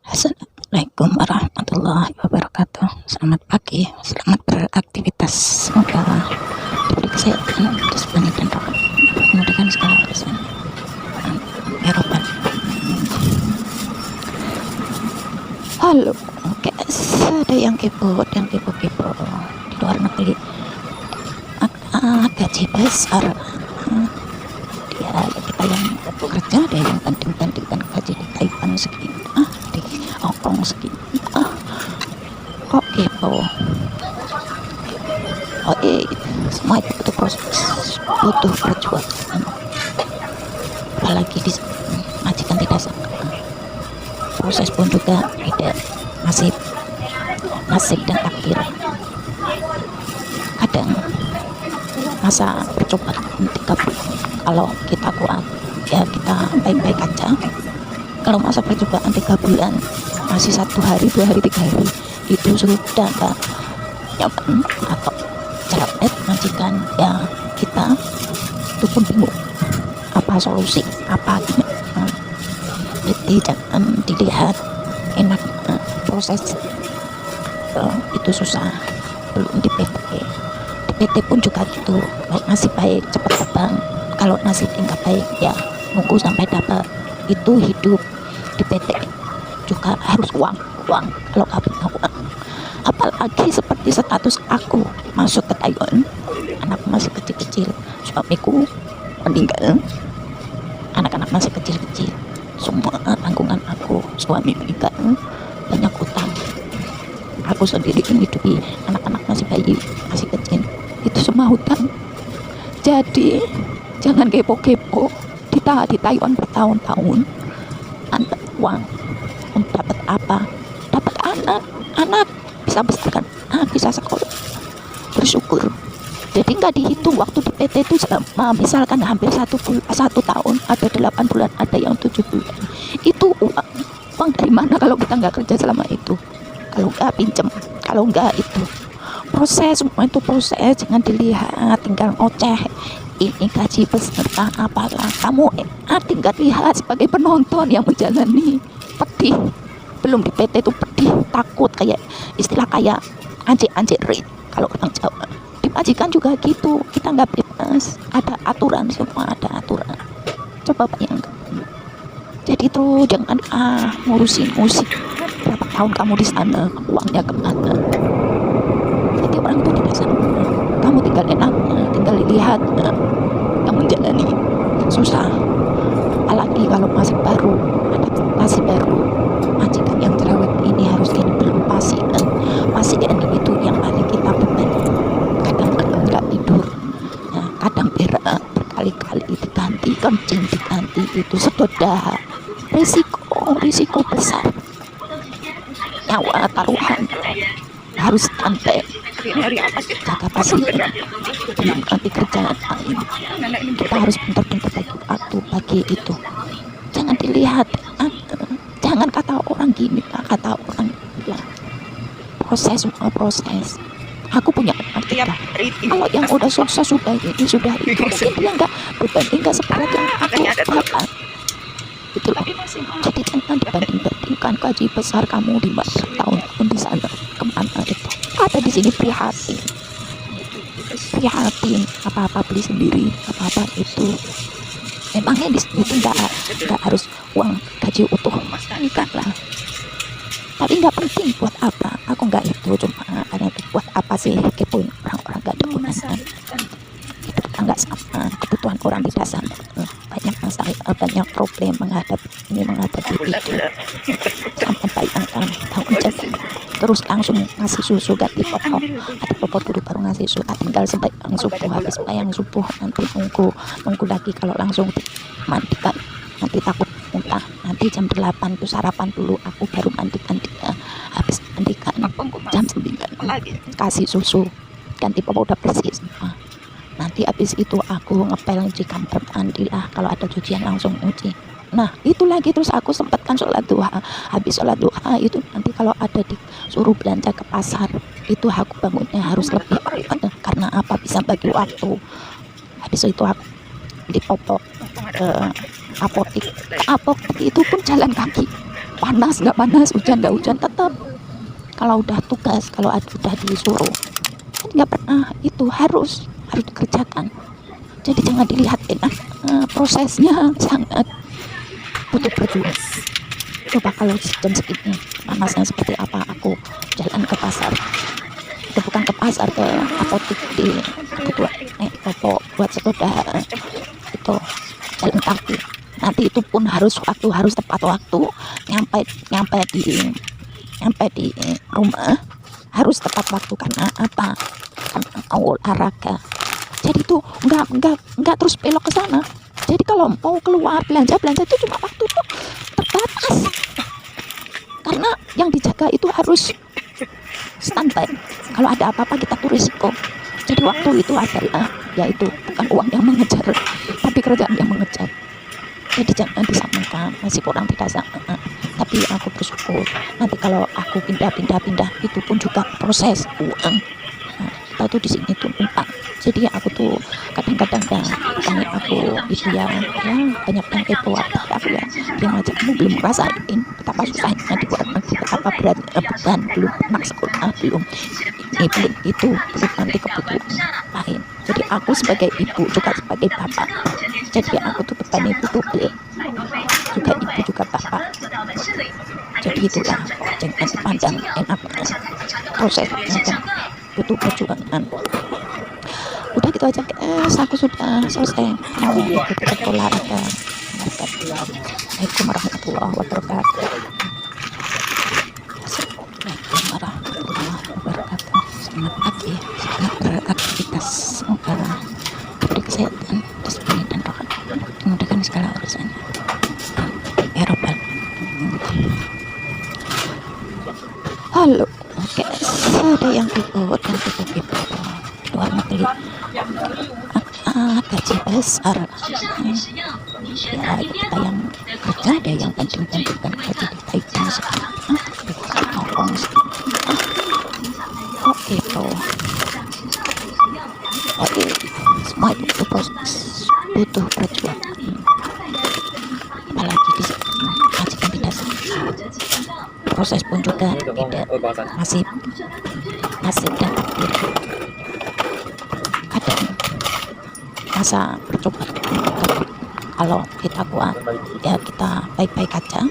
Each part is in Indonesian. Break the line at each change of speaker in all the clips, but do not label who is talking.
Assalamualaikum warahmatullahi wabarakatuh. Selamat pagi, selamat beraktivitas. Semoga diberi kesehatan, jasmani dan rohani, memudahkan segala urusan. Ya Rabbal. Halo guys, ada yang kepo dan kepo-kepo di luar negeri. Gaji besar. Dia kita yang bekerja, ada yang banding-bandingkan gaji di Taiwan segini, di Hongkong segini. Kok kepo? Semua itu butuh proses, butuh perjuangan. Apalagi di majikan tidak sangka, proses pun juga tidak, nasib dan takdir. Kadang masa percobaan 3 bulan, kalau kita kuat ya kita baik-baik aja. Kalau masa percobaan 3 bulan masih 1 hari, 2 hari, 3 hari, itu sudah enggak nyaman atau capek majikan, ya kita itu pun bingung apa solusi, apa gimana. Jadi jangan dilihat enak, proses itu susah. Belum di PT pun juga gitu, baik nasib baik cepat terbang, kalau nasib nggak baik ya nunggu sampai dapat. Itu hidup di PT juga harus uang. Kalau nggak punya uang, apalagi seperti status aku masuk ke Taiwan, anak masih kecil-kecil, suamiku meninggal, anak-anak masih kecil-kecil, semua tanggungan aku, suami meninggal, banyak utang, aku sendiri hidupi anak-anak masih bayi, masih kecil, itu semua hutang. Jadi jangan kepo-kepo ditahan di Taiwan bertahun-tahun, antar uang untuk dapat apa? Dapat anak bisa besarkan, bisa sekolah, bersyukur. Jadi nggak dihitung waktu di PT itu selama misalkan hampir 1 tahun, ada 8 bulan, ada yang 7 bulan. Itu uang dari mana kalau kita nggak kerja selama itu? Kalau nggak pinjem, kalau nggak itu proses, semua itu proses. Jangan dilihat tinggal oceh ini gaji peserta apalah, kamu tinggal lihat sebagai penonton yang menjalani. Pedih, belum di PT itu pedih, takut, kayak istilah kayak anjir rit kalau orang Jawa. Di majikan juga gitu, kita nggak bebas, ada aturan, semua ada aturan. Coba bayangkan. Jadi terus jangan ngurusin musik, berapa tahun kamu di sana, uangnya kemana. Jadi orang itu tidak sama, kamu tinggal enak, tinggal lihat, kamu jalani. Susah, apalagi kalau masih baru, adaptasi baru. Majikan yang cerewet ini harus ini belum pasien itu yang paling kita beban. Kadang nggak tidur, kadang berak berkali-kali diganti, kencing diganti, itu sedodah, risiko besar, nyawa taruhan, harus santai, jaga pasien, belum nanti kerjaan lain. Kita harus pintar-pintar bagi waktu, bagi itu. Jangan dilihat, jangan kata orang gini, kata orang bilang. Proses, semua proses. Aku punya anak 3. Kalau yang udah sukses sudah ini sudah itu, mungkin dia nggak berbanding, nggak seberat yang aku dapat. Itulah. Jadi jangan dibanding-bandingkan gaji besar kamu di mana tahun di sana kemana itu. Ada di sini prihatin, apa-apa beli sendiri, apa-apa itu. Memangnya di sini itu nggak harus uang gaji utuh, enggak lah. Tapi nggak penting, buat apa? Aku nggak itu, cuma karena itu buat apa sih kepoin orang-orang gak ada gunanya. Hidup kita nggak sama, kebutuhan orang tidak sama, banyak masalah, banyak problem menghadapi itu. Sampai bayangkan tahun jadi terus langsung ngasih susu, gak dipotong, ada popot dulu baru ngasih susu, tinggal sebayang subuh, habis bayang subuh nanti nunggu lagi. Kalau langsung dimandikan nanti takut muntah, nanti jam 8 itu sarapan dulu, aku baru mandikan dia, habis mandikan jam 9 kasih susu, ganti popok, udah bersih semua. Nanti habis itu aku ngepel, nyuci kamar mandi lah, kalau ada cucian langsung nyuci. Nah itu lagi, terus aku sempatkan sholat duha. Habis sholat duha itu nanti kalau ada disuruh belanja ke pasar, itu aku bangunnya harus lebih karena apa, bisa bagi waktu. Habis itu aku dipopok ke apotek itu pun jalan kaki panas nggak panas, hujan nggak hujan, tetap kalau udah tugas, kalau udah disuruh nggak pernah itu harus dikerjakan. Jadi jangan dilihat enak, prosesnya sangat butuh perjuangan. Coba kalau jam segini panasnya seperti apa, aku jalan ke pasar, itu bukan ke pasar, ke apotek di kebutuhan toko buat sepeda, itu jalan kaki. Nanti itu pun harus tepat waktu, nyampe di rumah harus tepat waktu. Karena apa? Karena mau olahraga. Jadi itu nggak terus belok ke sana. Jadi kalau mau keluar belanja itu cuma waktu itu terbatas, karena yang dijaga itu harus standby. Kalau ada apa-apa kita tuh risiko. Jadi waktu itu adalah, yaitu bukan uang yang mengejar, tapi kerjaan yang mengejar. Jadi jangan disamakan, masih kurang tidak sama. Tapi aku bersyukur nanti kalau aku pindah itu pun juga proses uang. Kita tuh di sini tuh numpang. Jadi aku tuh kadang-kadang tanya aku itu ya banyak yang kepo apa aku ya, dia ngajak, kamu belum ngerasain betapa susahnya di luar negeri, betapa beratnya beban, belum anak sekolah, belum ini belum itu, belum nanti kebutuhan lain. Jadi aku sebagai ibu juga sebagai bapak, jadi aku tuh beban ibu double, juga ibu juga bapak. Jadi itulah, jangan dipandang enak, prosesnya kan butuh perjuangan. Udah gitu aja guys, aku sudah selesai mau ikut olahraga. Assalamualaikum warahmatullahi wabarakatuh. Assalamualaikum warahmatullahi wabarakatuh. Selamat pagi, selamat beraktivitas, semoga diberi kesehatan, rezeki dan rahmat, dimudahkan segala urusannya ya Rabbal. Halo guys, ada yang ikut itu di luar negeri, gaji besar ya, kita yang kerja ada yang banding-bandingkan gaji di Taiwan sekarang di Hongkong gitu. Jadi semua itu butuh proses, butuh perjuangan, apalagi di sini majikan tidak proses pun juga tidak, masih dan kadang masa percobaan. Kalau kita kuat ya kita baik-baik aja.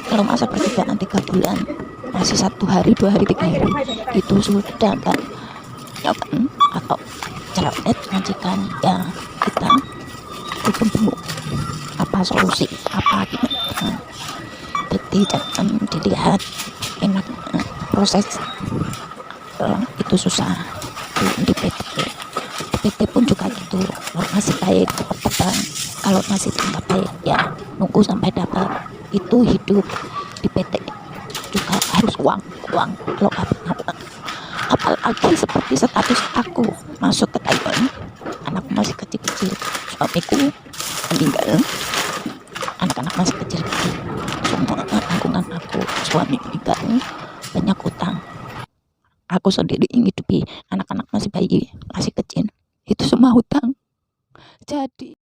Kalau masa percobaan 3 bulan, masih 1 hari 2 hari 3 hari itu sudah kan ya kan, atau cerewet majikan ya, kita itu bingung apa solusi apa gimana. Jadi jangan dilihat enak, proses itu susah. Di PT pun juga gitu, kalau masih baik dapat terbang, kalau masih tidak baik ya nunggu sampai dapat. Itu hidup di PT juga harus uang. Kalau nggak punya uang, apalagi seperti status aku masuk ke Taiwan, anakku masih kecil-kecil, suamiku meninggal, anak-anak masih kecil-kecil, semua tanggungan aku, suami meninggal, banyak utang, aku sendiri hidupi anak-anak masih bayi, masih kecil, itu semua hutang. Jadi